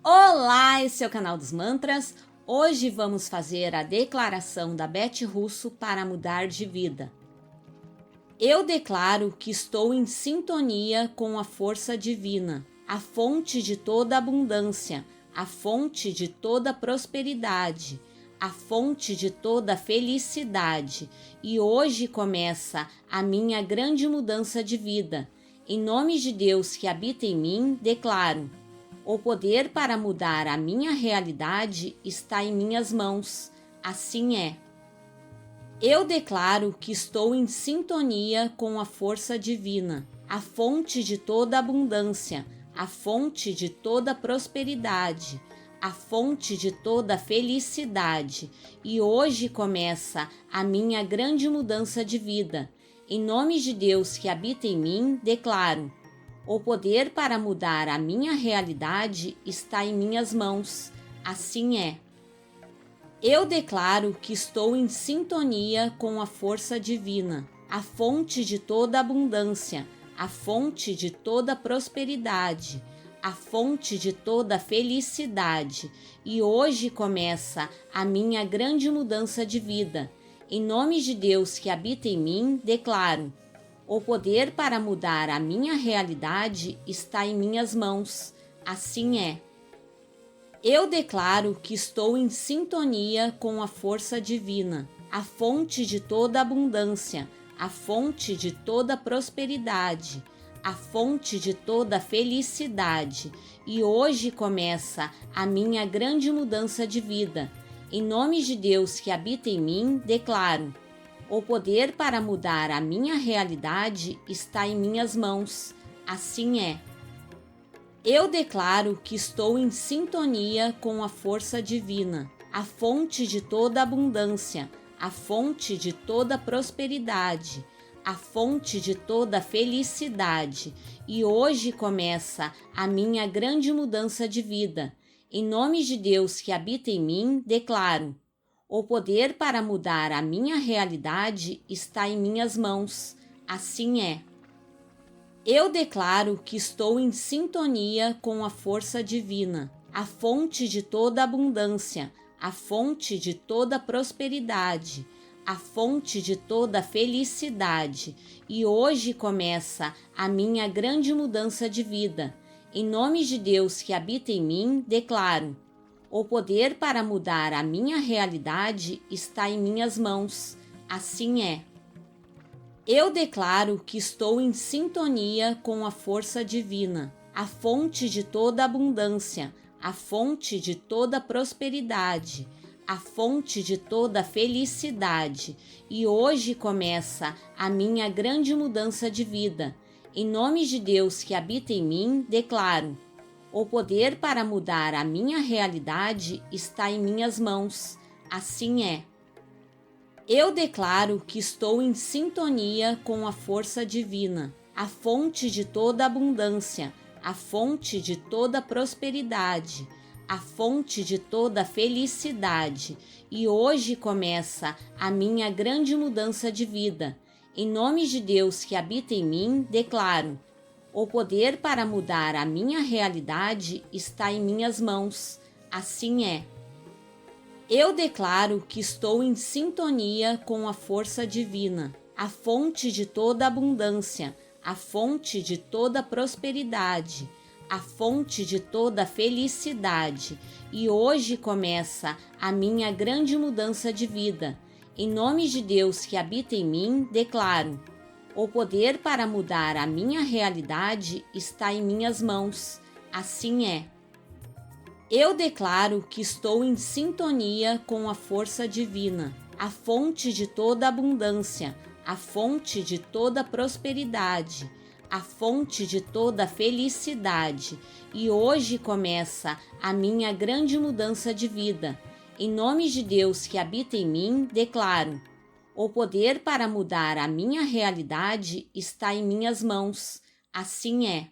Olá, esse é o canal dos Mantras. Hoje vamos fazer a declaração da Beth Russo para mudar de vida. Eu declaro que estou em sintonia com a força divina, a fonte de toda abundância, a fonte de toda prosperidade, a fonte de toda felicidade, e hoje começa a minha grande mudança de vida. Em nome de Deus que habita em mim, declaro: o poder para mudar a minha realidade está em minhas mãos. Assim é. Eu declaro que estou em sintonia com a força divina, a fonte de toda abundância, a fonte de toda prosperidade, a fonte de toda felicidade, e hoje começa a minha grande mudança de vida. Em nome de Deus que habita em mim, declaro: o poder para mudar a minha realidade está em minhas mãos. Assim é. Eu declaro que estou em sintonia com a força divina, a fonte de toda abundância, a fonte de toda prosperidade, a fonte de toda felicidade, e hoje começa a minha grande mudança de vida. Em nome de Deus que habita em mim, declaro: o poder para mudar a minha realidade está em minhas mãos. Assim é. Eu declaro que estou em sintonia com a força divina, a fonte de toda abundância, a fonte de toda prosperidade, a fonte de toda felicidade, e hoje começa a minha grande mudança de vida. Em nome de Deus que habita em mim, declaro: o poder para mudar a minha realidade está em minhas mãos. Assim é. Eu declaro que estou em sintonia com a força divina, a fonte de toda abundância, a fonte de toda prosperidade, a fonte de toda felicidade, e hoje começa a minha grande mudança de vida. Em nome de Deus que habita em mim, declaro: o poder para mudar a minha realidade está em minhas mãos. Assim é. Eu declaro que estou em sintonia com a força divina, a fonte de toda abundância, a fonte de toda prosperidade, a fonte de toda felicidade, e hoje começa a minha grande mudança de vida. Em nome de Deus que habita em mim, declaro: o poder para mudar a minha realidade está em minhas mãos. Assim é. Eu declaro que estou em sintonia com a força divina, a fonte de toda abundância, a fonte de toda prosperidade, a fonte de toda felicidade, e hoje começa a minha grande mudança de vida. Em nome de Deus que habita em mim, declaro: o poder para mudar a minha realidade está em minhas mãos. Assim é. Eu declaro que estou em sintonia com a força divina, a fonte de toda abundância, a fonte de toda prosperidade, a fonte de toda felicidade, e hoje começa a minha grande mudança de vida. Em nome de Deus que habita em mim, declaro: o poder para mudar a minha realidade está em minhas mãos. Assim é. Eu declaro que estou em sintonia com a força divina, a fonte de toda abundância, a fonte de toda prosperidade, a fonte de toda felicidade, e hoje começa a minha grande mudança de vida. Em nome de Deus que habita em mim, declaro: o poder para mudar a minha realidade está em minhas mãos. Assim é. Eu declaro que estou em sintonia com a força divina, a fonte de toda abundância, a fonte de toda prosperidade, a fonte de toda felicidade, e hoje começa a minha grande mudança de vida. Em nome de Deus que habita em mim, declaro: o poder para mudar a minha realidade está em minhas mãos. Assim é.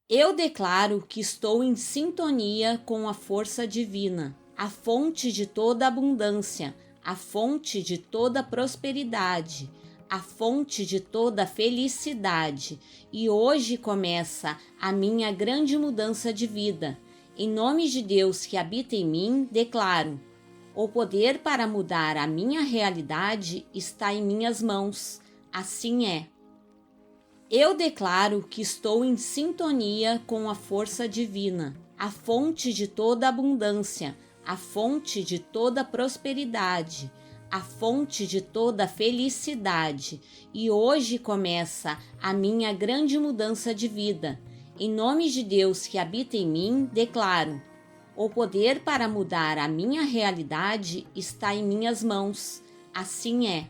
Eu declaro que estou em sintonia com a força divina, a fonte de toda abundância, a fonte de toda prosperidade, a fonte de toda felicidade, e hoje começa a minha grande mudança de vida. Em nome de Deus que habita em mim, declaro: o poder para mudar a minha realidade está em minhas mãos. Assim é. Eu declaro que estou em sintonia com a força divina, a fonte de toda abundância, a fonte de toda prosperidade, a fonte de toda felicidade, e hoje começa a minha grande mudança de vida. Em nome de Deus que habita em mim, declaro: o poder para mudar a minha realidade está em minhas mãos. Assim é.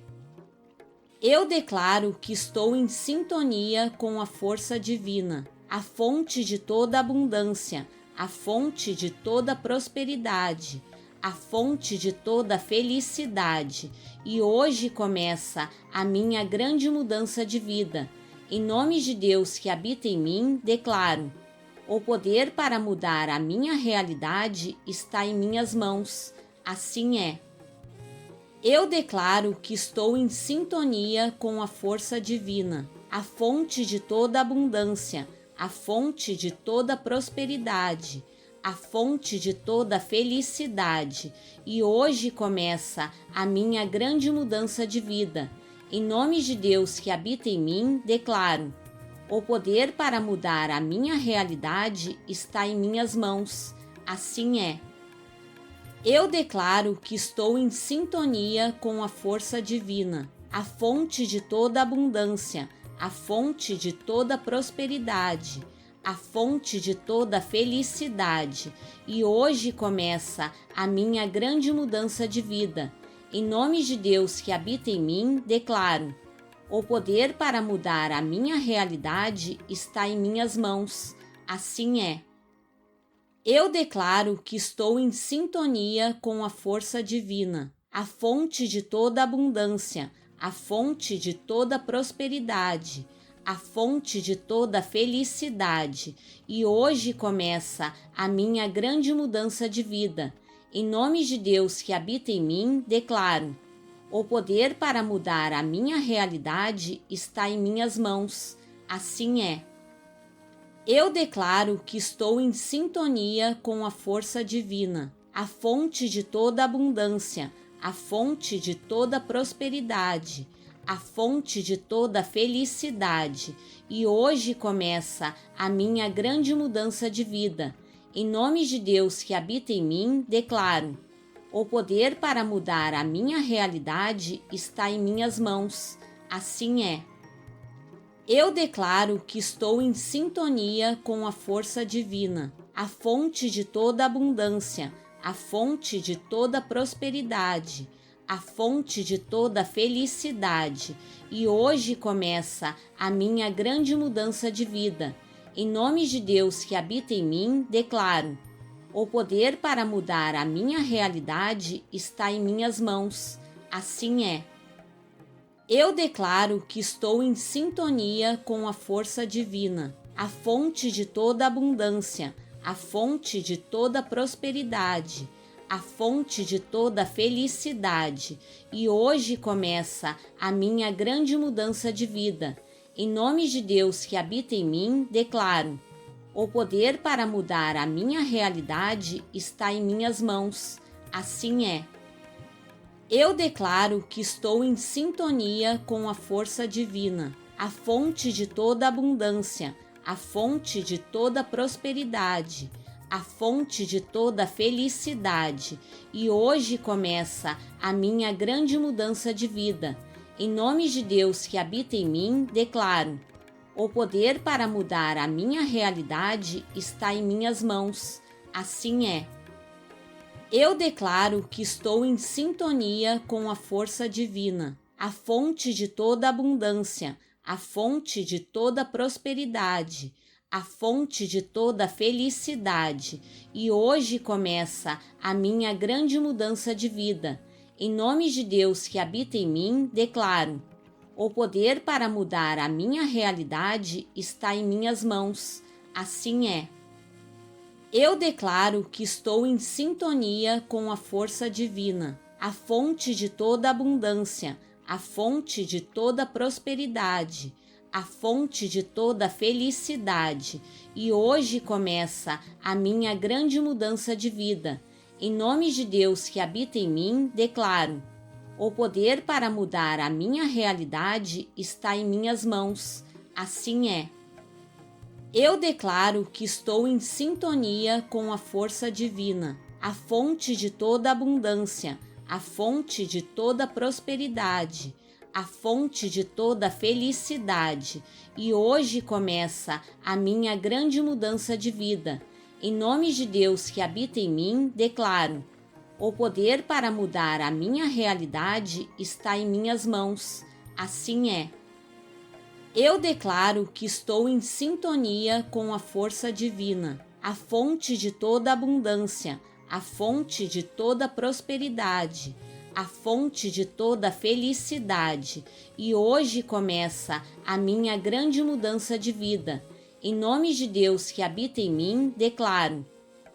Eu declaro que estou em sintonia com a força divina, a fonte de toda abundância, a fonte de toda prosperidade, a fonte de toda felicidade, e hoje começa a minha grande mudança de vida. Em nome de Deus que habita em mim, declaro: o poder para mudar a minha realidade está em minhas mãos. Assim é. Eu declaro que estou em sintonia com a força divina, a fonte de toda abundância, a fonte de toda prosperidade, a fonte de toda felicidade, e hoje começa a minha grande mudança de vida. Em nome de Deus que habita em mim, declaro: o poder para mudar a minha realidade está em minhas mãos. Assim é. Eu declaro que estou em sintonia com a força divina, a fonte de toda abundância, a fonte de toda prosperidade, a fonte de toda felicidade, e hoje começa a minha grande mudança de vida. Em nome de Deus que habita em mim, declaro: o poder para mudar a minha realidade está em minhas mãos. Assim é. Eu declaro que estou em sintonia com a força divina, a fonte de toda abundância, a fonte de toda prosperidade, a fonte de toda felicidade, e hoje começa a minha grande mudança de vida. Em nome de Deus que habita em mim, declaro: o poder para mudar a minha realidade está em minhas mãos. Assim é. Eu declaro que estou em sintonia com a força divina, a fonte de toda abundância, a fonte de toda prosperidade, a fonte de toda felicidade, e hoje começa a minha grande mudança de vida. Em nome de Deus que habita em mim, declaro: o poder para mudar a minha realidade está em minhas mãos. Assim é. Eu declaro que estou em sintonia com a força divina, a fonte de toda abundância, a fonte de toda prosperidade, a fonte de toda felicidade, e hoje começa a minha grande mudança de vida. Em nome de Deus que habita em mim, declaro: o poder para mudar a minha realidade está em minhas mãos. Assim é. Eu declaro que estou em sintonia com a força divina, a fonte de toda abundância, a fonte de toda prosperidade, a fonte de toda felicidade, e hoje começa a minha grande mudança de vida. Em nome de Deus que habita em mim, declaro: o poder para mudar a minha realidade está em minhas mãos. Assim é. Eu declaro que estou em sintonia com a força divina, a fonte de toda abundância, a fonte de toda prosperidade, a fonte de toda felicidade, e hoje começa a minha grande mudança de vida. Em nome de Deus que habita em mim, declaro: o poder para mudar a minha realidade está em minhas mãos. Assim é. Eu declaro que estou em sintonia com a força divina, a fonte de toda abundância, a fonte de toda prosperidade, a fonte de toda felicidade, e hoje começa a minha grande mudança de vida. Em nome de Deus que habita em mim, declaro: o poder para mudar a minha realidade está em minhas mãos. Assim é. Eu declaro que estou em sintonia com a força divina, a fonte de toda abundância, a fonte de toda prosperidade, a fonte de toda felicidade, e hoje começa a minha grande mudança de vida. Em nome de Deus que habita em mim, declaro: o poder para mudar a minha realidade está em minhas mãos. Assim é. Eu declaro que estou em sintonia com a força divina, a fonte de toda abundância, a fonte de toda prosperidade, a fonte de toda felicidade, e hoje começa a minha grande mudança de vida. Em nome de Deus que habita em mim, declaro: o poder para mudar a minha realidade está em minhas mãos. Assim é. Eu declaro que estou em sintonia com a força divina, a fonte de toda abundância, a fonte de toda prosperidade, a fonte de toda felicidade, e hoje começa a minha grande mudança de vida. Em nome de Deus que habita em mim, declaro: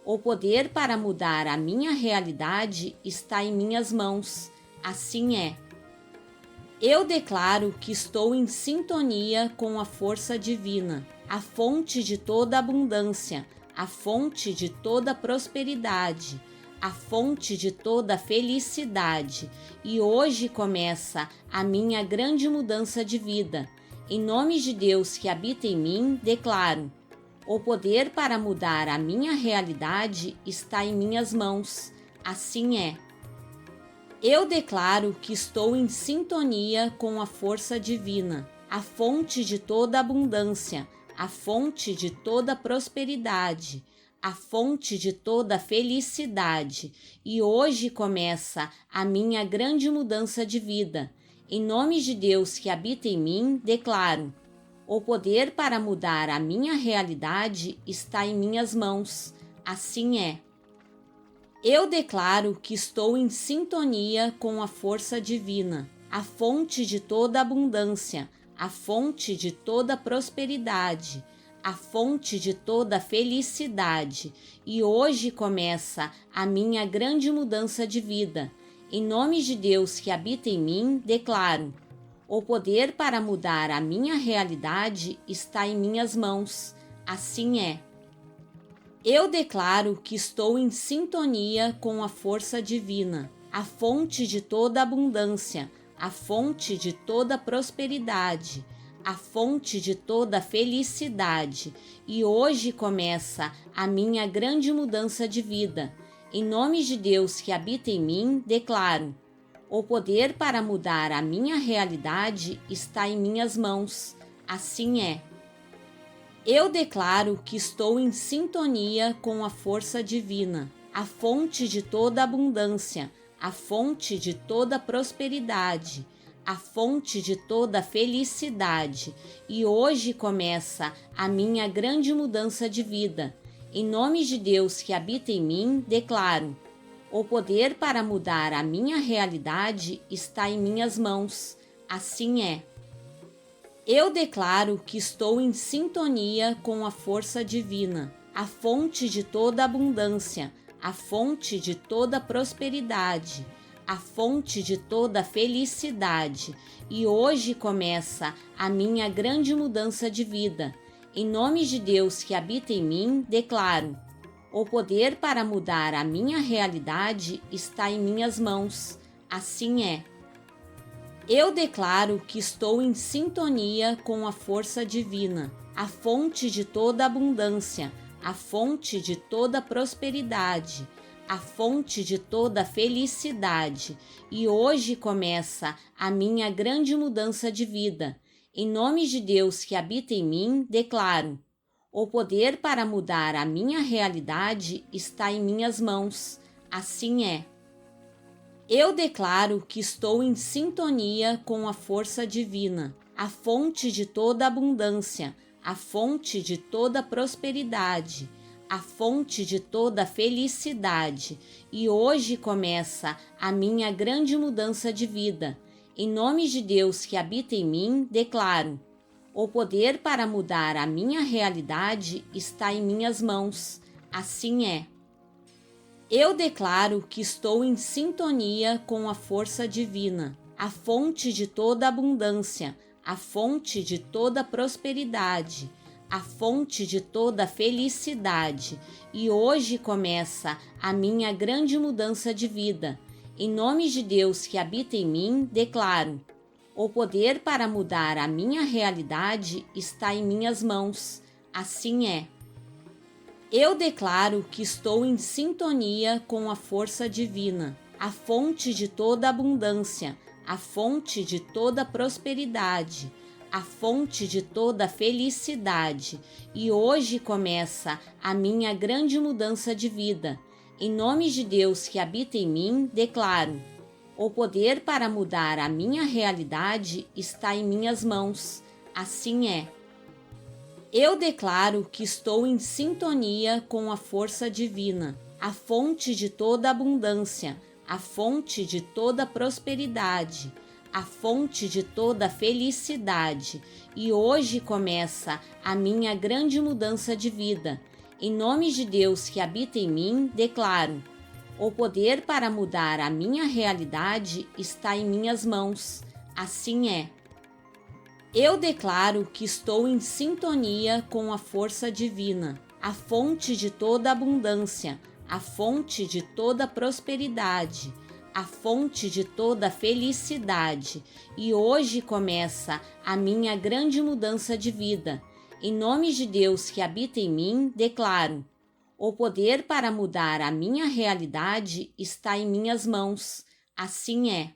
o poder para mudar a minha realidade está em minhas mãos. Assim é. Eu declaro que estou em sintonia com a força divina, a fonte de toda abundância, a fonte de toda prosperidade, a fonte de toda felicidade, e hoje começa a minha grande mudança de vida. Em nome de Deus que habita em mim, declaro: o poder para mudar a minha realidade está em minhas mãos. Assim é. Eu declaro que estou em sintonia com a força divina, a fonte de toda abundância, a fonte de toda prosperidade, a fonte de toda felicidade, e hoje começa a minha grande mudança de vida. Em nome de Deus que habita em mim, declaro: o poder para mudar a minha realidade está em minhas mãos. Assim é. Eu declaro que estou em sintonia com a força divina, a fonte de toda abundância, a fonte de toda prosperidade, a fonte de toda felicidade, e hoje começa a minha grande mudança de vida. Em nome de Deus que habita em mim, declaro: o poder para mudar a minha realidade está em minhas mãos. Assim é. Eu declaro que estou em sintonia com a força divina, a fonte de toda abundância, a fonte de toda prosperidade, a fonte de toda felicidade, e hoje começa a minha grande mudança de vida. Em nome de Deus que habita em mim, declaro: o poder para mudar a minha realidade está em minhas mãos. Assim é. Eu declaro que estou em sintonia com a força divina, a fonte de toda abundância, a fonte de toda prosperidade, a fonte de toda felicidade, e hoje começa a minha grande mudança de vida. Em nome de Deus que habita em mim, declaro: o poder para mudar a minha realidade está em minhas mãos. Assim é. Eu declaro que estou em sintonia com a força divina, a fonte de toda abundância, a fonte de toda prosperidade, a fonte de toda felicidade, e hoje começa a minha grande mudança de vida. Em nome de Deus que habita em mim, declaro: o poder para mudar a minha realidade está em minhas mãos. Assim é. Eu declaro que estou em sintonia com a força divina, a fonte de toda abundância, a fonte de toda prosperidade, a fonte de toda felicidade, e hoje começa a minha grande mudança de vida. Em nome de Deus que habita em mim, declaro: o poder para mudar a minha realidade está em minhas mãos. Assim é. Eu declaro que estou em sintonia com a força divina, a fonte de toda abundância, a fonte de toda prosperidade, a fonte de toda felicidade, e hoje começa a minha grande mudança de vida. Em nome de Deus que habita em mim, declaro: o poder para mudar a minha realidade está em minhas mãos. Assim é. Eu declaro que estou em sintonia com a força divina, a fonte de toda abundância, a fonte de toda prosperidade, a fonte de toda felicidade. E hoje começa a minha grande mudança de vida. Em nome de Deus que habita em mim, declaro: o poder para mudar a minha realidade está em minhas mãos. Assim é. Eu declaro que estou em sintonia com a força divina, a fonte de toda abundância, a fonte de toda prosperidade, a fonte de toda felicidade. E hoje começa a minha grande mudança de vida. Em nome de Deus que habita em mim, declaro: o poder para mudar a minha realidade está em minhas mãos. Assim é. Eu declaro que estou em sintonia com a força divina, a fonte de toda abundância, a fonte de toda prosperidade, a fonte de toda felicidade. E hoje começa a minha grande mudança de vida. Em nome de Deus que habita em mim, declaro: o poder para mudar a minha realidade está em minhas mãos. Assim é. Eu declaro que estou em sintonia com a força divina, a fonte de toda abundância, a fonte de toda prosperidade, a fonte de toda felicidade. E hoje começa a minha grande mudança de vida. Em nome de Deus que habita em mim, declaro: o poder para mudar a minha realidade está em minhas mãos. Assim é.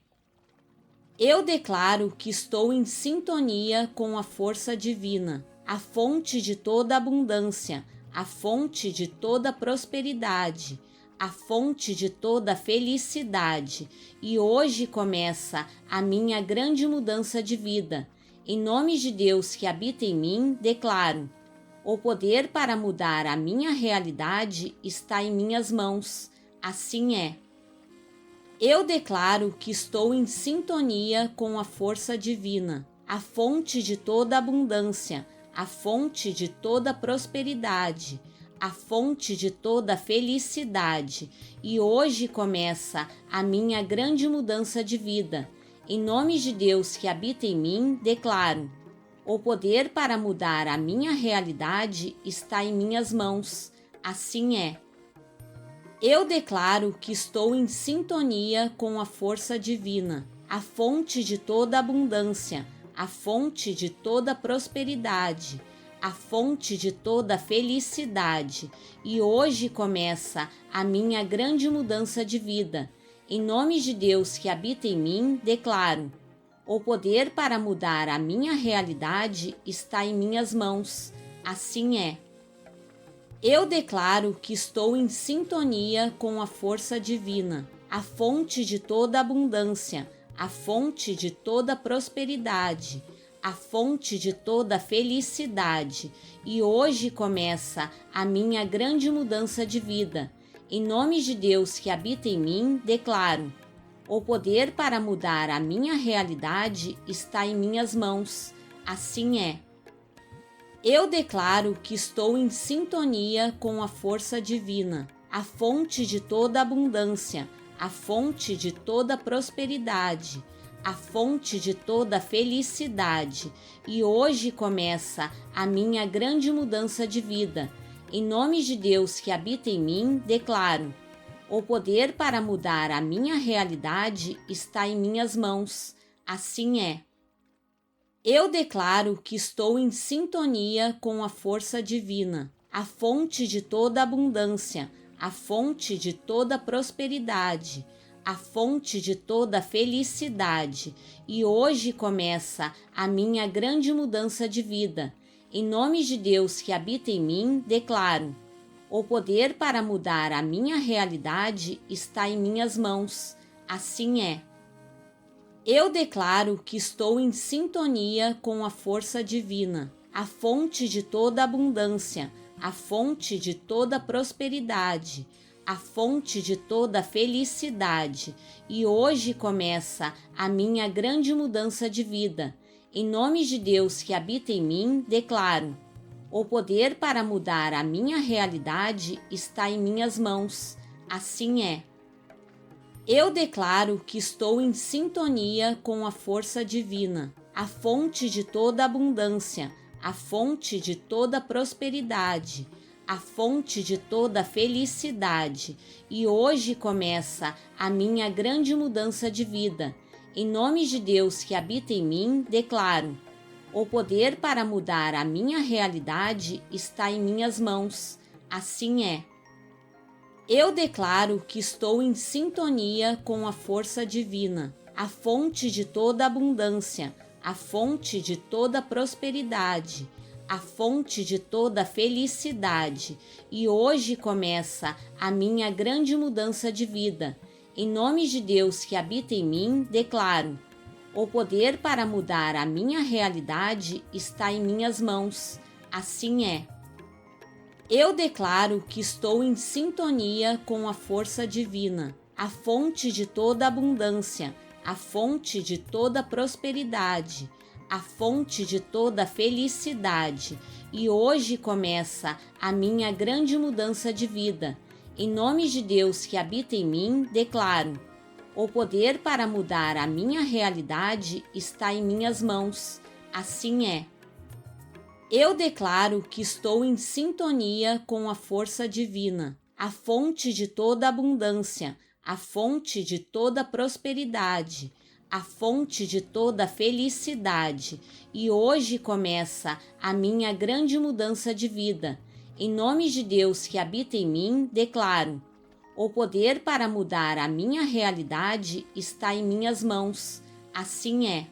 Eu declaro que estou em sintonia com a força divina, a fonte de toda abundância, a fonte de toda prosperidade, a fonte de toda felicidade. E hoje começa a minha grande mudança de vida. Em nome de Deus que habita em mim, declaro: o poder para mudar a minha realidade está em minhas mãos. Assim é. Eu declaro que estou em sintonia com a força divina, a fonte de toda abundância, a fonte de toda prosperidade, a fonte de toda felicidade. E hoje começa a minha grande mudança de vida. Em nome de Deus que habita em mim, declaro: o poder para mudar a minha realidade está em minhas mãos. Assim é. Eu declaro que estou em sintonia com a força divina, a fonte de toda abundância, a fonte de toda prosperidade, a fonte de toda felicidade. E hoje começa a minha grande mudança de vida. Em nome de Deus que habita em mim, declaro: o poder para mudar a minha realidade está em minhas mãos. Assim é. Eu declaro que estou em sintonia com a força divina, a fonte de toda abundância, a fonte de toda prosperidade, a fonte de toda felicidade. E hoje começa a minha grande mudança de vida. Em nome de Deus que habita em mim, declaro: o poder para mudar a minha realidade está em minhas mãos. Assim é. Eu declaro que estou em sintonia com a força divina, a fonte de toda abundância, a fonte de toda prosperidade, a fonte de toda felicidade. E hoje começa a minha grande mudança de vida. Em nome de Deus que habita em mim, declaro: o poder para mudar a minha realidade está em minhas mãos. Assim é. Eu declaro que estou em sintonia com a força divina, a fonte de toda abundância, a fonte de toda prosperidade, a fonte de toda felicidade. E hoje começa a minha grande mudança de vida. Em nome de Deus que habita em mim, declaro: o poder para mudar a minha realidade está em minhas mãos. Assim é. Eu declaro que estou em sintonia com a força divina, a fonte de toda abundância, a fonte de toda prosperidade, a fonte de toda felicidade. E hoje começa a minha grande mudança de vida. Em nome de Deus que habita em mim, declaro: o poder para mudar a minha realidade está em minhas mãos. Assim é. Eu declaro que estou em sintonia com a força divina, a fonte de toda abundância, a fonte de toda prosperidade, a fonte de toda felicidade. E hoje começa a minha grande mudança de vida. Em nome de Deus que habita em mim, declaro: o poder para mudar a minha realidade está em minhas mãos. Assim é. Eu declaro que estou em sintonia com a força divina, a fonte de toda abundância, a fonte de toda prosperidade, a fonte de toda felicidade. E hoje começa a minha grande mudança de vida. Em nome de Deus que habita em mim, declaro: o poder para mudar a minha realidade está em minhas mãos. Assim é. Eu declaro que estou em sintonia com a força divina, a fonte de toda abundância, a fonte de toda prosperidade, a fonte de toda felicidade. E hoje começa a minha grande mudança de vida. Em nome de Deus que habita em mim, declaro: o poder para mudar a minha realidade está em minhas mãos. Assim é. Eu declaro que estou em sintonia com a força divina, a fonte de toda abundância, a fonte de toda prosperidade, a fonte de toda felicidade. E hoje começa a minha grande mudança de vida. Em nome de Deus que habita em mim, declaro: o poder para mudar a minha realidade está em minhas mãos. Assim é.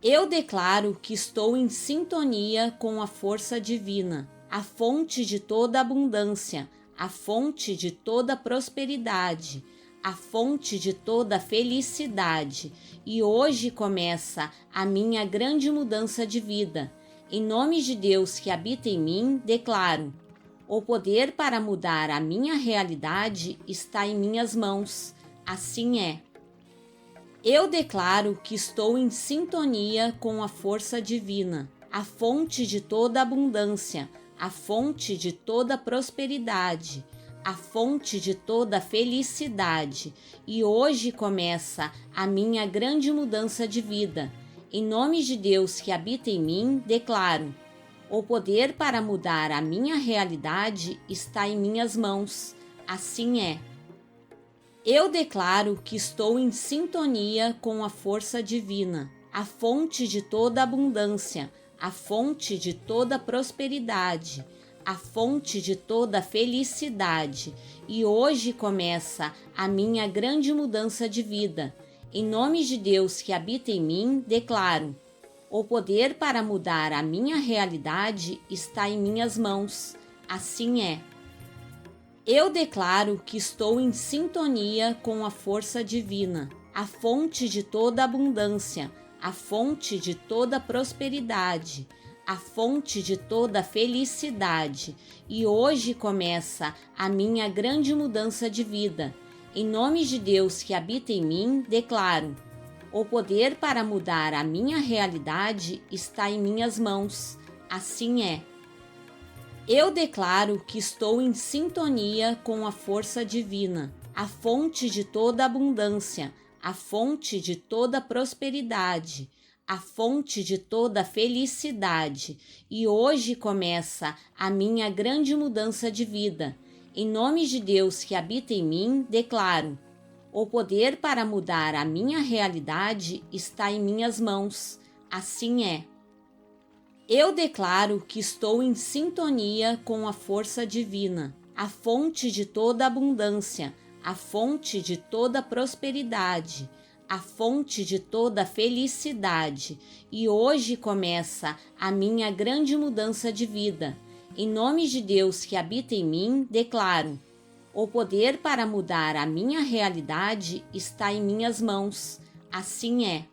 Eu declaro que estou em sintonia com a força divina, a fonte de toda abundância, a fonte de toda prosperidade, a fonte de toda felicidade. E hoje começa a minha grande mudança de vida. Em nome de Deus que habita em mim, declaro: o poder para mudar a minha realidade está em minhas mãos. Assim é. Eu declaro que estou em sintonia com a força divina, a fonte de toda abundância, a fonte de toda prosperidade, a fonte de toda felicidade. E hoje começa a minha grande mudança de vida. Em nome de Deus que habita em mim, declaro: o poder para mudar a minha realidade está em minhas mãos. Assim é. Eu declaro que estou em sintonia com a força divina, a fonte de toda abundância, a fonte de toda prosperidade, a fonte de toda felicidade. E hoje começa a minha grande mudança de vida. Em nome de Deus que habita em mim, declaro: o poder para mudar a minha realidade está em minhas mãos. Assim é. Eu declaro que estou em sintonia com a força divina, a fonte de toda abundância, a fonte de toda prosperidade, a fonte de toda felicidade. E hoje começa a minha grande mudança de vida. Em nome de Deus que habita em mim, declaro: o poder para mudar a minha realidade está em minhas mãos. Assim é. Eu declaro que estou em sintonia com a força divina, a fonte de toda abundância, a fonte de toda prosperidade, a fonte de toda felicidade. E hoje começa a minha grande mudança de vida. Em nome de Deus que habita em mim, declaro: o poder para mudar a minha realidade está em minhas mãos. Assim é. Eu declaro que estou em sintonia com a força divina, a fonte de toda abundância, a fonte de toda prosperidade, a fonte de toda felicidade. E hoje começa a minha grande mudança de vida. Em nome de Deus que habita em mim, declaro: o poder para mudar a minha realidade está em minhas mãos. Assim é.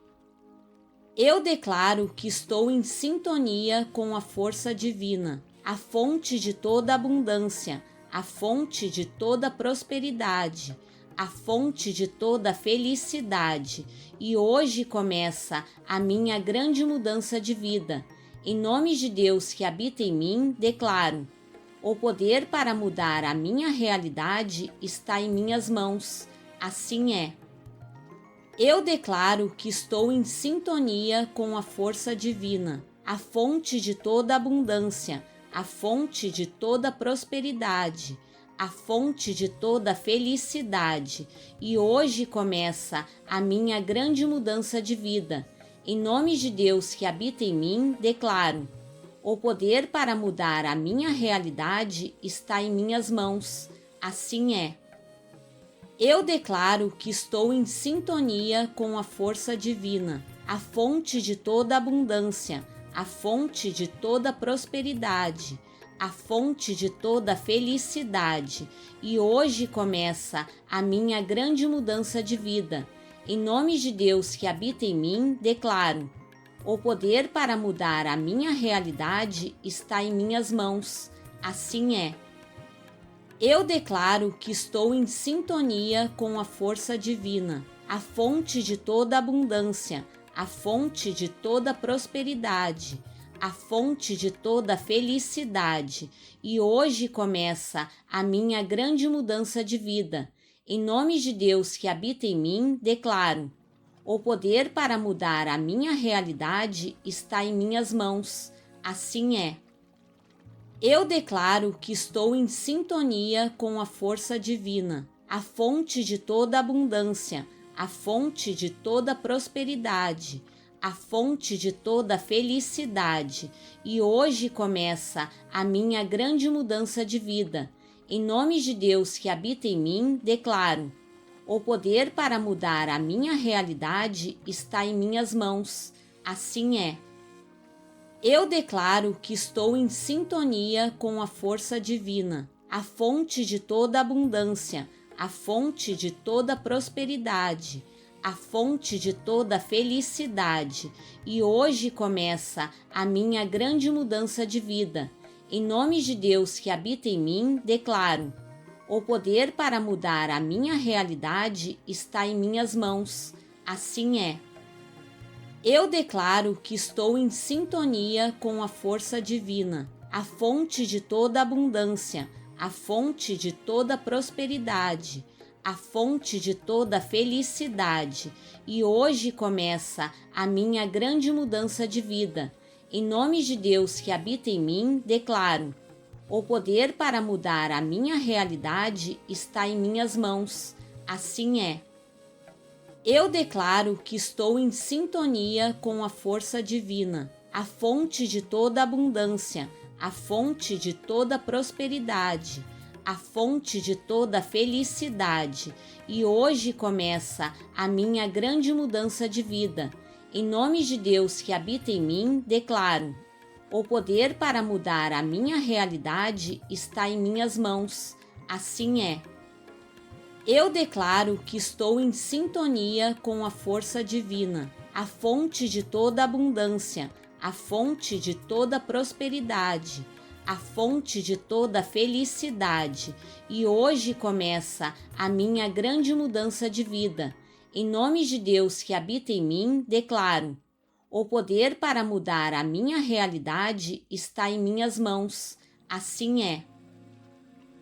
Eu declaro que estou em sintonia com a força divina, a fonte de toda abundância, a fonte de toda prosperidade, a fonte de toda felicidade. E hoje começa a minha grande mudança de vida. Em nome de Deus que habita em mim, declaro: o poder para mudar a minha realidade está em minhas mãos. Assim é. Eu declaro que estou em sintonia com a força divina, a fonte de toda abundância, a fonte de toda prosperidade, a fonte de toda felicidade. E hoje começa a minha grande mudança de vida. Em nome de Deus que habita em mim, declaro: o poder para mudar a minha realidade está em minhas mãos. Assim é. Eu declaro que estou em sintonia com a força divina, a fonte de toda abundância, a fonte de toda prosperidade, a fonte de toda felicidade. E hoje começa a minha grande mudança de vida. Em nome de Deus que habita em mim, declaro: o poder para mudar a minha realidade está em minhas mãos. Assim é. Eu declaro que estou em sintonia com a força divina, a fonte de toda abundância, a fonte de toda prosperidade, a fonte de toda felicidade. E hoje começa a minha grande mudança de vida. Em nome de Deus que habita em mim, declaro: o poder para mudar a minha realidade está em minhas mãos. Assim é. Eu declaro que estou em sintonia com a força divina, a fonte de toda abundância, a fonte de toda prosperidade, a fonte de toda felicidade. E hoje começa a minha grande mudança de vida. Em nome de Deus que habita em mim, declaro: o poder para mudar a minha realidade está em minhas mãos. Assim é. Eu declaro que estou em sintonia com a força divina, a fonte de toda abundância, a fonte de toda prosperidade, a fonte de toda felicidade. E hoje começa a minha grande mudança de vida. Em nome de Deus que habita em mim, declaro: o poder para mudar a minha realidade está em minhas mãos. Assim é. Eu declaro que estou em sintonia com a força divina, a fonte de toda abundância, a fonte de toda prosperidade, a fonte de toda felicidade. E hoje começa a minha grande mudança de vida. Em nome de Deus que habita em mim, declaro: o poder para mudar a minha realidade está em minhas mãos. Assim é. Eu declaro que estou em sintonia com a força divina, a fonte de toda abundância, a fonte de toda prosperidade, a fonte de toda felicidade. E hoje começa a minha grande mudança de vida. Em nome de Deus que habita em mim, declaro: o poder para mudar a minha realidade está em minhas mãos. Assim é. Eu declaro que estou em sintonia com a força divina, a fonte de toda abundância, a fonte de toda prosperidade, a fonte de toda felicidade. E hoje começa a minha grande mudança de vida. Em nome de Deus que habita em mim, declaro: o poder para mudar a minha realidade está em minhas mãos. Assim é.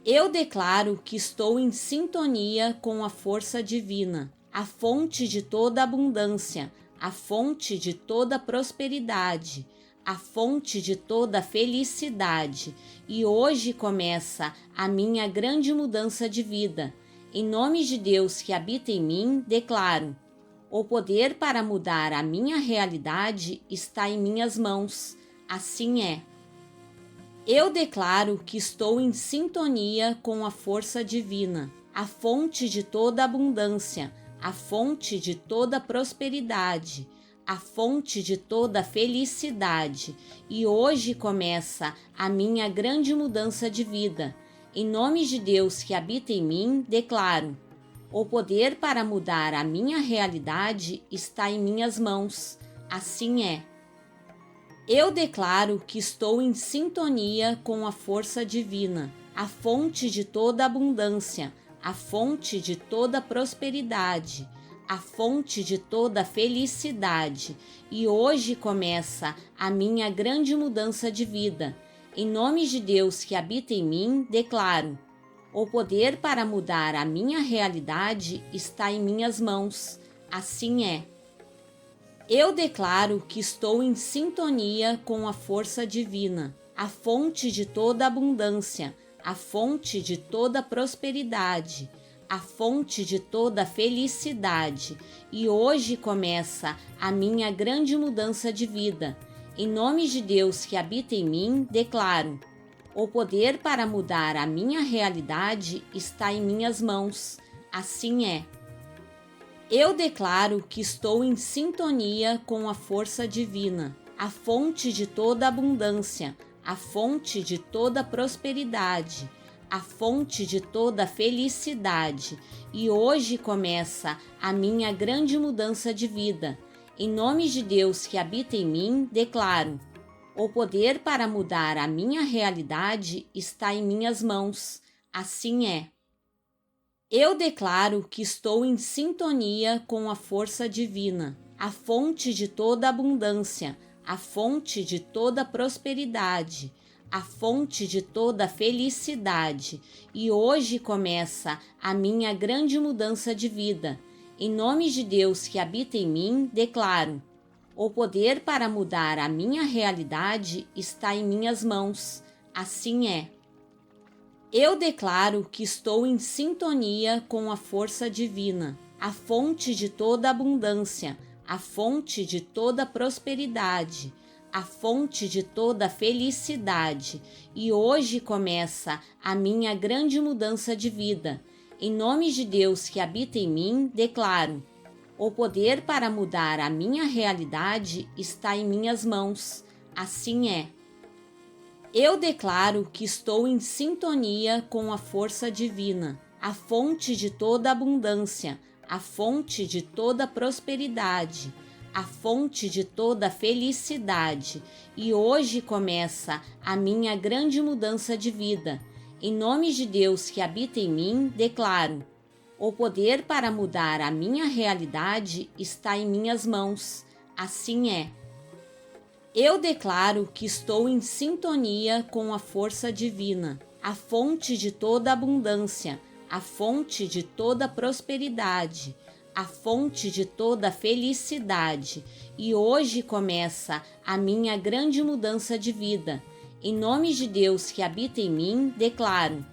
Eu declaro que estou em sintonia com a força divina, a fonte de toda abundância, a fonte de toda prosperidade, a fonte de toda felicidade. E hoje começa a minha grande mudança de vida. Em nome de Deus que habita em mim, declaro: o poder para mudar a minha realidade está em minhas mãos. Assim é. Eu declaro que estou em sintonia com a força divina, a fonte de toda abundância, a fonte de toda prosperidade, a fonte de toda felicidade. E hoje começa a minha grande mudança de vida. Em nome de Deus que habita em mim, declaro: o poder para mudar a minha realidade está em minhas mãos. Assim é. Eu declaro que estou em sintonia com a força divina, a fonte de toda abundância, a fonte de toda prosperidade, a fonte de toda felicidade. E hoje começa a minha grande mudança de vida. Em nome de Deus que habita em mim, declaro: o poder para mudar a minha realidade está em minhas mãos. assim é. Eu declaro que estou em sintonia com a força divina, a fonte de toda abundância, a fonte de toda prosperidade, a fonte de toda felicidade, e hoje começa a minha grande mudança de vida. Em nome de Deus que habita em mim, declaro: o poder para mudar a minha realidade está em minhas mãos. Assim é. Eu declaro que estou em sintonia com a força divina, a fonte de toda abundância, a fonte de toda prosperidade, a fonte de toda felicidade, e hoje começa a minha grande mudança de vida. Em nome de Deus que habita em mim, declaro: o poder para mudar a minha realidade está em minhas mãos. Assim é. Eu declaro que estou em sintonia com a força divina, a fonte de toda abundância, a fonte de toda prosperidade, a fonte de toda felicidade, e hoje começa a minha grande mudança de vida. Em nome de Deus que habita em mim, declaro: o poder para mudar a minha realidade está em minhas mãos. Assim é. Eu declaro que estou em sintonia com a força divina, a fonte de toda abundância, a fonte de toda prosperidade, a fonte de toda felicidade, e hoje começa a minha grande mudança de vida. Em nome de Deus que habita em mim, declaro: o poder para mudar a minha realidade está em minhas mãos. Assim é. Eu declaro que estou em sintonia com a força divina, a fonte de toda abundância, a fonte de toda prosperidade, a fonte de toda felicidade, e hoje começa a minha grande mudança de vida. Em nome de Deus que habita em mim, declaro: o poder para mudar a minha realidade está em minhas mãos. Assim é. Eu declaro que estou em sintonia com a força divina, a fonte de toda abundância, a fonte de toda prosperidade, a fonte de toda felicidade, e hoje começa a minha grande mudança de vida. Em nome de Deus que habita em mim, declaro: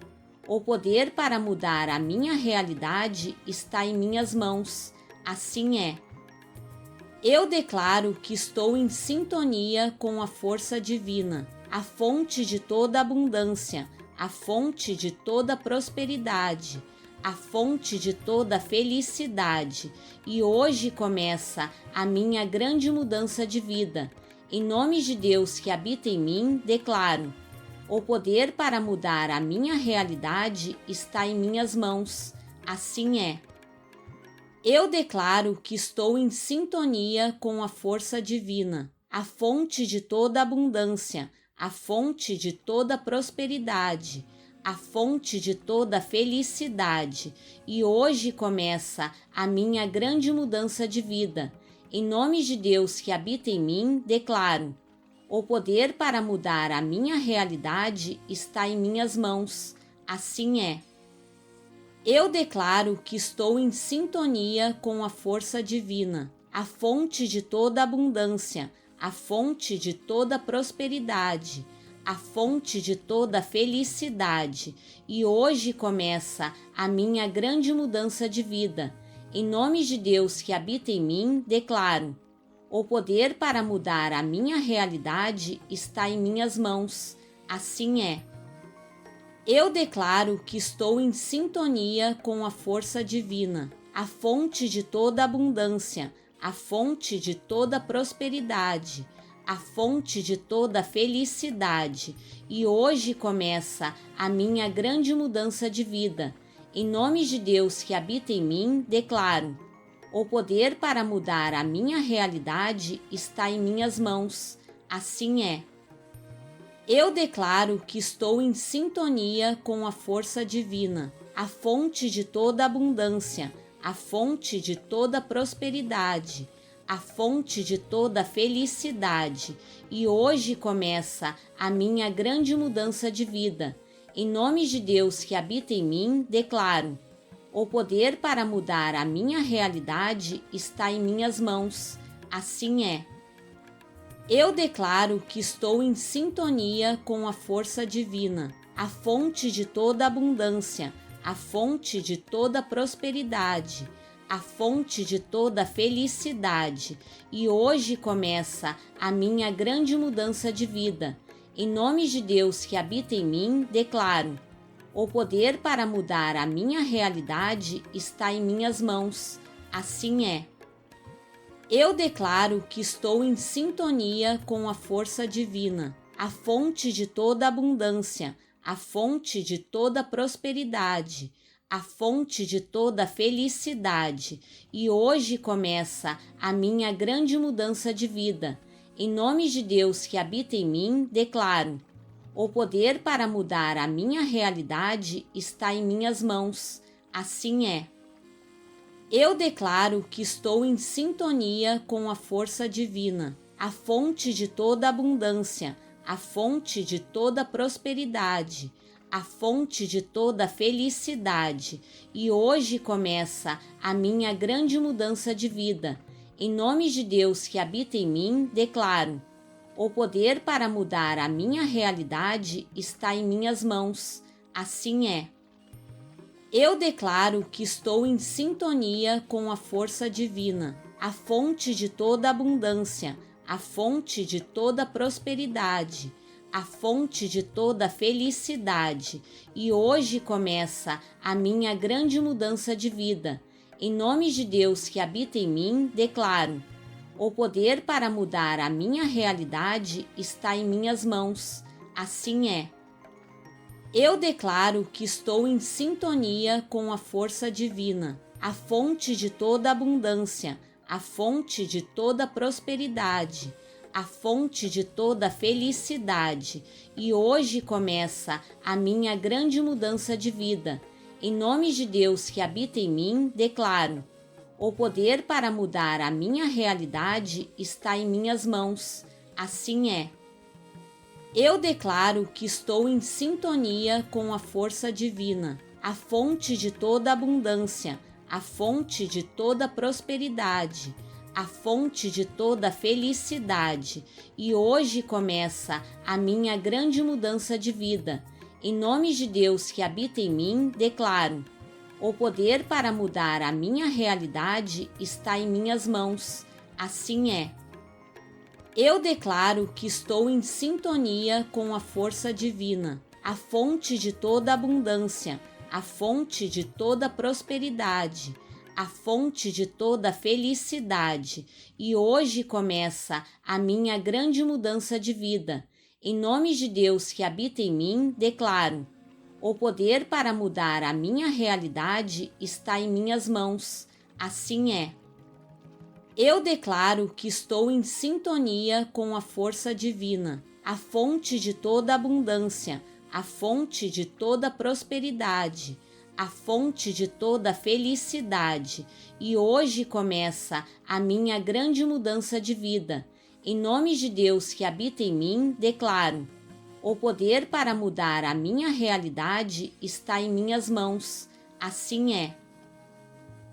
o poder para mudar a minha realidade está em minhas mãos. Assim é. Eu declaro que estou em sintonia com a força divina, a fonte de toda abundância, a fonte de toda prosperidade, a fonte de toda felicidade, e hoje começa a minha grande mudança de vida. Em nome de Deus que habita em mim, declaro: o poder para mudar a minha realidade está em minhas mãos. Assim é. Eu declaro que estou em sintonia com a força divina, a fonte de toda abundância, a fonte de toda prosperidade, a fonte de toda felicidade, e hoje começa a minha grande mudança de vida. Em nome de Deus que habita em mim, declaro: o poder para mudar a minha realidade está em minhas mãos. Assim é. Eu declaro que estou em sintonia com a força divina, a fonte de toda abundância, a fonte de toda prosperidade, a fonte de toda felicidade, e hoje começa a minha grande mudança de vida. Em nome de Deus que habita em mim, declaro: o poder para mudar a minha realidade está em minhas mãos. Assim é. Eu declaro que estou em sintonia com a força divina, a fonte de toda abundância, a fonte de toda prosperidade, a fonte de toda felicidade, e hoje começa a minha grande mudança de vida. Em nome de Deus que habita em mim, declaro: o poder para mudar a minha realidade está em minhas mãos. Assim é. Eu declaro que estou em sintonia com a força divina, a fonte de toda abundância, a fonte de toda prosperidade, a fonte de toda felicidade, e hoje começa a minha grande mudança de vida. Em nome de Deus que habita em mim, declaro: O poder para mudar a minha realidade está em minhas mãos. Assim é. Eu declaro que estou em sintonia com a força divina, a fonte de toda abundância, a fonte de toda prosperidade, a fonte de toda felicidade. E hoje começa a minha grande mudança de vida. Em nome de Deus que habita em mim, declaro: o poder para mudar a minha realidade está em minhas mãos. Assim é. Eu declaro que estou em sintonia com a força divina, a fonte de toda abundância, a fonte de toda prosperidade, a fonte de toda felicidade. E hoje começa a minha grande mudança de vida. Em nome de Deus que habita em mim, declaro: o poder para mudar a minha realidade está em minhas mãos. Assim é. Eu declaro que estou em sintonia com a força divina, a fonte de toda abundância, a fonte de toda prosperidade, a fonte de toda felicidade. E hoje começa a minha grande mudança de vida. Em nome de Deus que habita em mim, declaro: o poder para mudar a minha realidade está em minhas mãos. Assim é. Eu declaro que estou em sintonia com a força divina, a fonte de toda abundância, a fonte de toda prosperidade, a fonte de toda felicidade. E hoje começa a minha grande mudança de vida. Em nome de Deus que habita em mim, declaro: o poder para mudar a minha realidade está em minhas mãos. Assim é. Eu declaro que estou em sintonia com a força divina, a fonte de toda abundância, a fonte de toda prosperidade, a fonte de toda felicidade. E hoje começa a minha grande mudança de vida. Em nome de Deus que habita em mim, declaro: o poder para mudar a minha realidade está em minhas mãos. Assim é. Eu declaro que estou em sintonia com a força divina, a fonte de toda abundância, a fonte de toda prosperidade, a fonte de toda felicidade. E hoje começa a minha grande mudança de vida. Em nome de Deus que habita em mim, declaro: o poder para mudar a minha realidade está em minhas mãos. Assim é. Eu declaro que estou em sintonia com a força divina, a fonte de toda abundância, a fonte de toda prosperidade, a fonte de toda felicidade. E hoje começa a minha grande mudança de vida. Em nome de Deus que habita em mim, declaro: o poder para mudar a minha realidade está em minhas mãos. Assim é. Eu declaro que estou em sintonia com a força divina, a fonte de toda abundância, a fonte de toda prosperidade, a fonte de toda felicidade. E hoje começa a minha grande mudança de vida. Em nome de Deus que habita em mim, declaro: o poder para mudar a minha realidade está em minhas mãos. Assim é.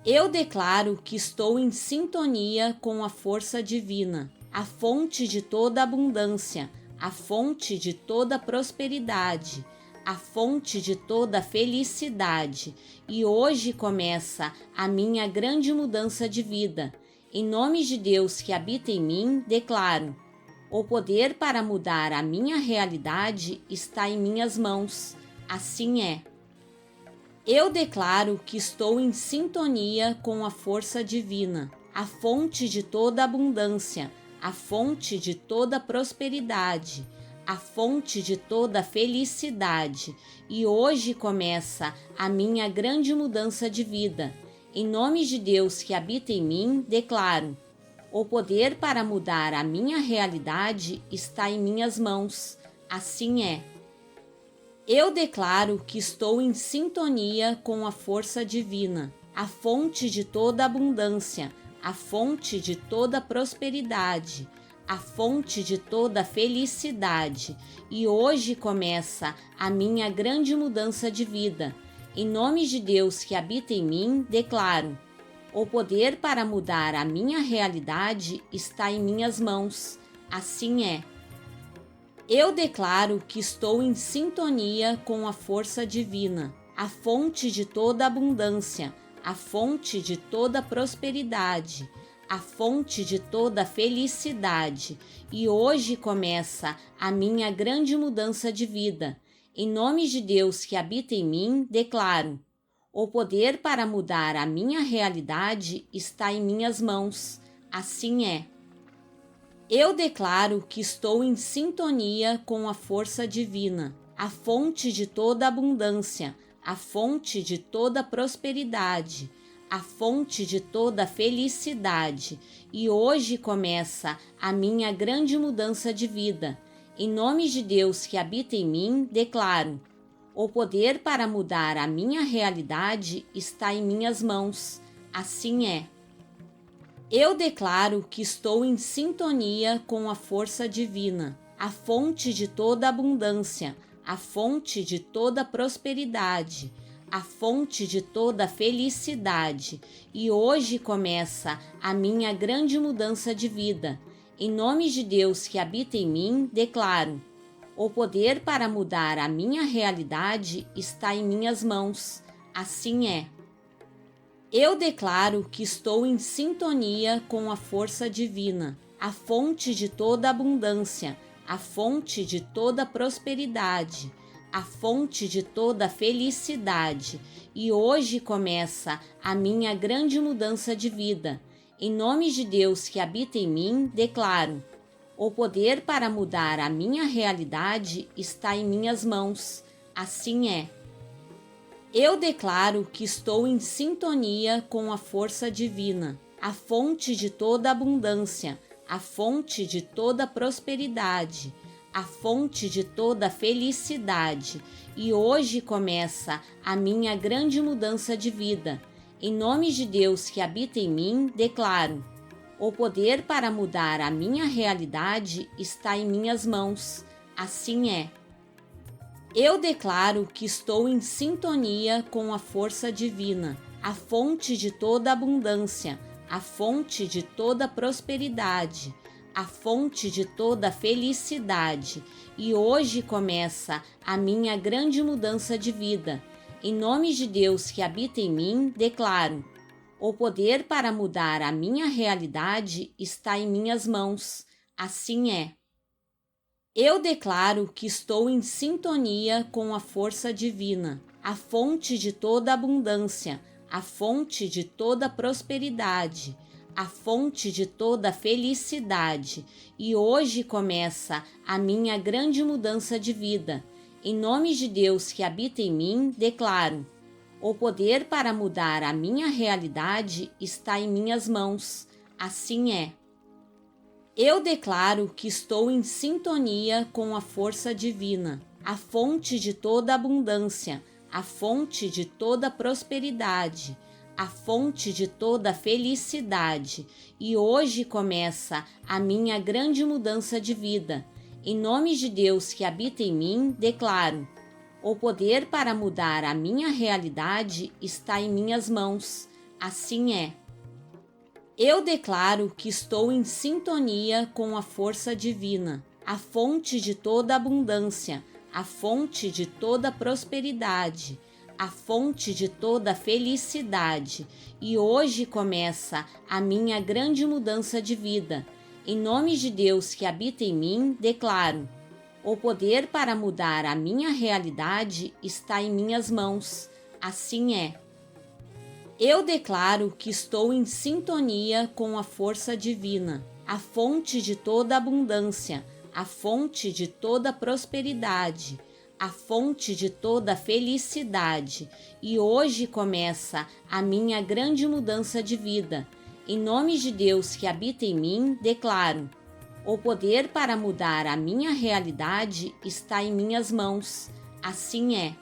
Eu declaro que estou em sintonia com a força divina, a fonte de toda abundância, a fonte de toda prosperidade, a fonte de toda felicidade. E hoje começa a minha grande mudança de vida. Em nome de Deus que habita em mim, declaro: o poder para mudar a minha realidade está em minhas mãos. Assim é. Eu declaro que estou em sintonia com a força divina, a fonte de toda abundância, a fonte de toda prosperidade, a fonte de toda felicidade. E hoje começa a minha grande mudança de vida. Em nome de Deus que habita em mim, declaro: o poder para mudar a minha realidade está em minhas mãos. Assim é. Eu declaro que estou em sintonia com a força divina, a fonte de toda abundância, a fonte de toda prosperidade, a fonte de toda felicidade. E hoje começa a minha grande mudança de vida. Em nome de Deus que habita em mim, declaro: o poder para mudar a minha realidade está em minhas mãos. Assim é. Eu declaro que estou em sintonia com a força divina, a fonte de toda abundância, a fonte de toda prosperidade, a fonte de toda felicidade. E hoje começa a minha grande mudança de vida. Em nome de Deus que habita em mim, declaro: o poder para mudar a minha realidade está em minhas mãos. Assim é. Eu declaro que estou em sintonia com a força divina, a fonte de toda abundância, a fonte de toda prosperidade, a fonte de toda felicidade. E hoje começa a minha grande mudança de vida. Em nome de Deus que habita em mim, declaro: o poder para mudar a minha realidade está em minhas mãos. Assim é. Eu declaro que estou em sintonia com a força divina, a fonte de toda abundância, a fonte de toda prosperidade, a fonte de toda felicidade. E hoje começa a minha grande mudança de vida. Em nome de Deus que habita em mim, declaro: o poder para mudar a minha realidade está em minhas mãos. Assim é. Eu declaro que estou em sintonia com a força divina, a fonte de toda abundância, a fonte de toda prosperidade, a fonte de toda felicidade. E hoje começa a minha grande mudança de vida. Em nome de Deus que habita em mim, declaro: o poder para mudar a minha realidade está em minhas mãos. Assim é. Eu declaro que estou em sintonia com a força divina, a fonte de toda abundância, a fonte de toda prosperidade, a fonte de toda felicidade. E hoje começa a minha grande mudança de vida. Em nome de Deus que habita em mim, declaro: o poder para mudar a minha realidade está em minhas mãos. Assim é. Eu declaro que estou em sintonia com a força divina, a fonte de toda abundância, a fonte de toda prosperidade, a fonte de toda felicidade. E hoje começa a minha grande mudança de vida. Em nome de Deus que habita em mim, declaro: o poder para mudar a minha realidade está em minhas mãos. Assim é. Eu declaro que estou em sintonia com a força divina, a fonte de toda abundância, a fonte de toda prosperidade, a fonte de toda felicidade. E hoje começa a minha grande mudança de vida. Em nome de Deus que habita em mim, declaro: o poder para mudar a minha realidade está em minhas mãos. Assim é. Eu declaro que estou em sintonia com a força divina, a fonte de toda abundância, a fonte de toda prosperidade, a fonte de toda felicidade. E hoje começa a minha grande mudança de vida. Em nome de Deus que habita em mim, declaro: o poder para mudar a minha realidade está em minhas mãos. Assim é. Eu declaro que estou em sintonia com a força divina, a fonte de toda abundância, a fonte de toda prosperidade, a fonte de toda felicidade. E hoje começa a minha grande mudança de vida. Em nome de Deus que habita em mim, declaro: o poder para mudar a minha realidade está em minhas mãos. Assim é. Eu declaro que estou em sintonia com a força divina, a fonte de toda abundância, a fonte de toda prosperidade, a fonte de toda felicidade. E hoje começa a minha grande mudança de vida. Em nome de Deus que habita em mim, declaro: o poder para mudar a minha realidade está em minhas mãos. Assim é.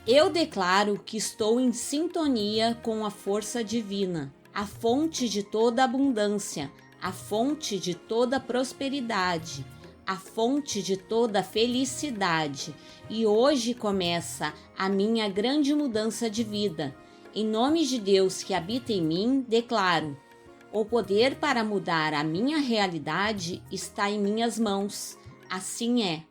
Eu declaro que estou em sintonia com a força divina, a fonte de toda abundância, a fonte de toda prosperidade, a fonte de toda felicidade, e hoje começa a minha grande mudança de vida. Em nome de Deus que habita em mim, declaro: o poder para mudar a minha realidade está em minhas mãos. Assim é.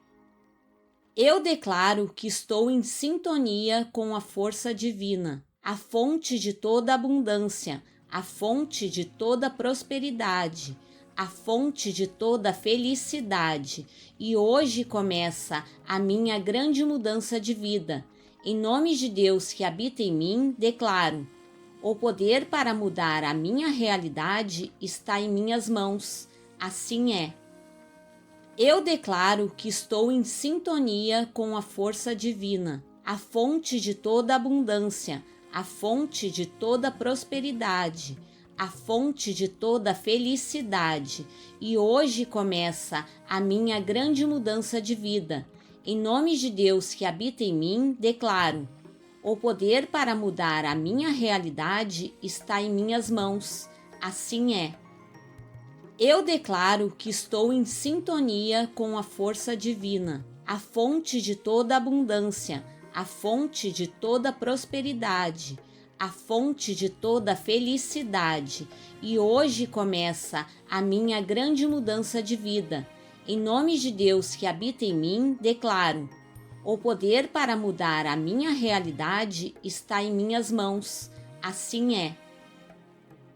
Eu declaro que estou em sintonia com a força divina, a fonte de toda abundância, a fonte de toda prosperidade, a fonte de toda felicidade, e hoje começa a minha grande mudança de vida. Em nome de Deus que habita em mim, declaro: o poder para mudar a minha realidade está em minhas mãos. Assim é. Eu declaro que estou em sintonia com a força divina, a fonte de toda abundância, a fonte de toda prosperidade, a fonte de toda felicidade, e hoje começa a minha grande mudança de vida. Em nome de Deus que habita em mim, declaro: o poder para mudar a minha realidade está em minhas mãos. Assim é. Eu declaro que estou em sintonia com a força divina, a fonte de toda abundância, a fonte de toda prosperidade, a fonte de toda felicidade, e hoje começa a minha grande mudança de vida. Em nome de Deus que habita em mim, declaro: o poder para mudar a minha realidade está em minhas mãos. Assim é.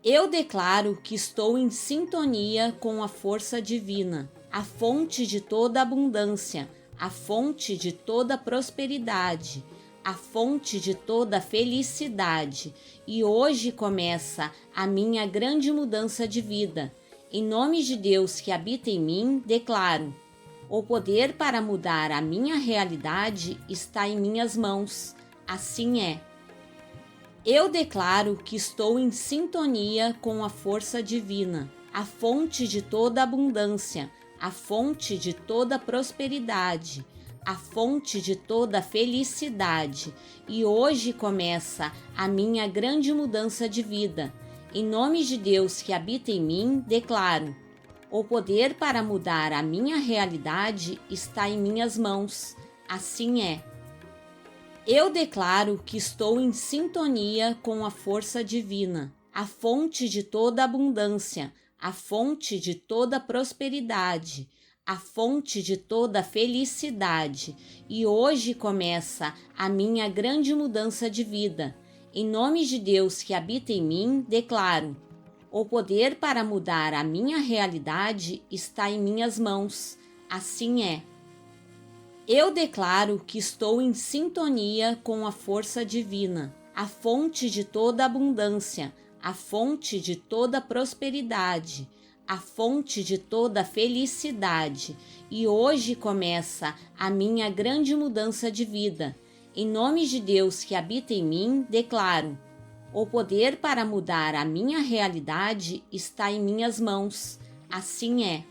Eu declaro que estou em sintonia com a força divina, a fonte de toda abundância, a fonte de toda prosperidade, a fonte de toda felicidade, e hoje começa a minha grande mudança de vida. Em nome de Deus que habita em mim, declaro: o poder para mudar a minha realidade está em minhas mãos. Assim é. Eu declaro que estou em sintonia com a força divina, a fonte de toda abundância, a fonte de toda prosperidade, a fonte de toda felicidade, e hoje começa a minha grande mudança de vida. Em nome de Deus que habita em mim, declaro: o poder para mudar a minha realidade está em minhas mãos. Assim é. Eu declaro que estou em sintonia com a força divina, a fonte de toda abundância, a fonte de toda prosperidade, a fonte de toda felicidade, e hoje começa a minha grande mudança de vida. Em nome de Deus que habita em mim, declaro: o poder para mudar a minha realidade está em minhas mãos. Assim é. Eu declaro que estou em sintonia com a força divina, a fonte de toda abundância, a fonte de toda prosperidade, a fonte de toda felicidade, e hoje começa a minha grande mudança de vida. Em nome de Deus que habita em mim, declaro: o poder para mudar a minha realidade está em minhas mãos. Assim é.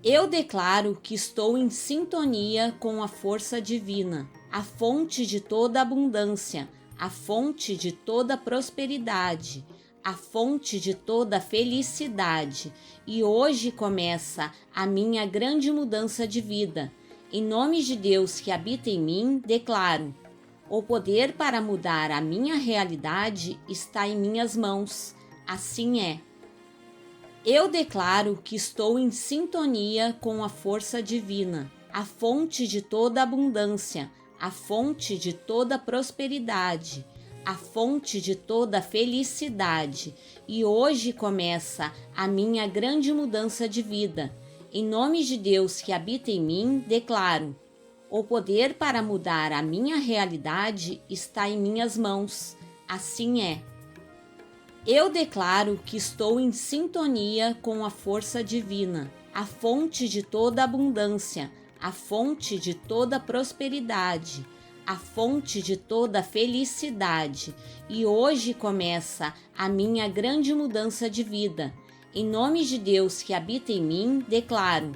Eu declaro que estou em sintonia com a força divina, a fonte de toda abundância, a fonte de toda prosperidade, a fonte de toda felicidade, e hoje começa a minha grande mudança de vida. Em nome de Deus que habita em mim, declaro: o poder para mudar a minha realidade está em minhas mãos. Assim é. Eu declaro que estou em sintonia com a força divina, a fonte de toda abundância, a fonte de toda prosperidade, a fonte de toda felicidade, e hoje começa a minha grande mudança de vida. Em nome de Deus que habita em mim, declaro: o poder para mudar a minha realidade está em minhas mãos. Assim é. Eu declaro que estou em sintonia com a força divina, a fonte de toda abundância, a fonte de toda prosperidade, a fonte de toda felicidade, e hoje começa a minha grande mudança de vida. Em nome de Deus que habita em mim, declaro: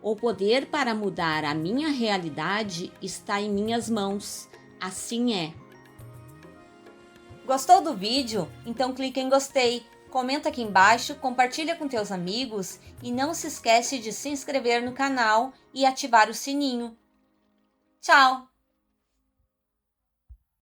o poder para mudar a minha realidade está em minhas mãos. Assim é. Gostou do vídeo? Então clique em gostei. Comenta aqui embaixo, compartilha com teus amigos e não se esquece de se inscrever no canal e ativar o sininho. Tchau!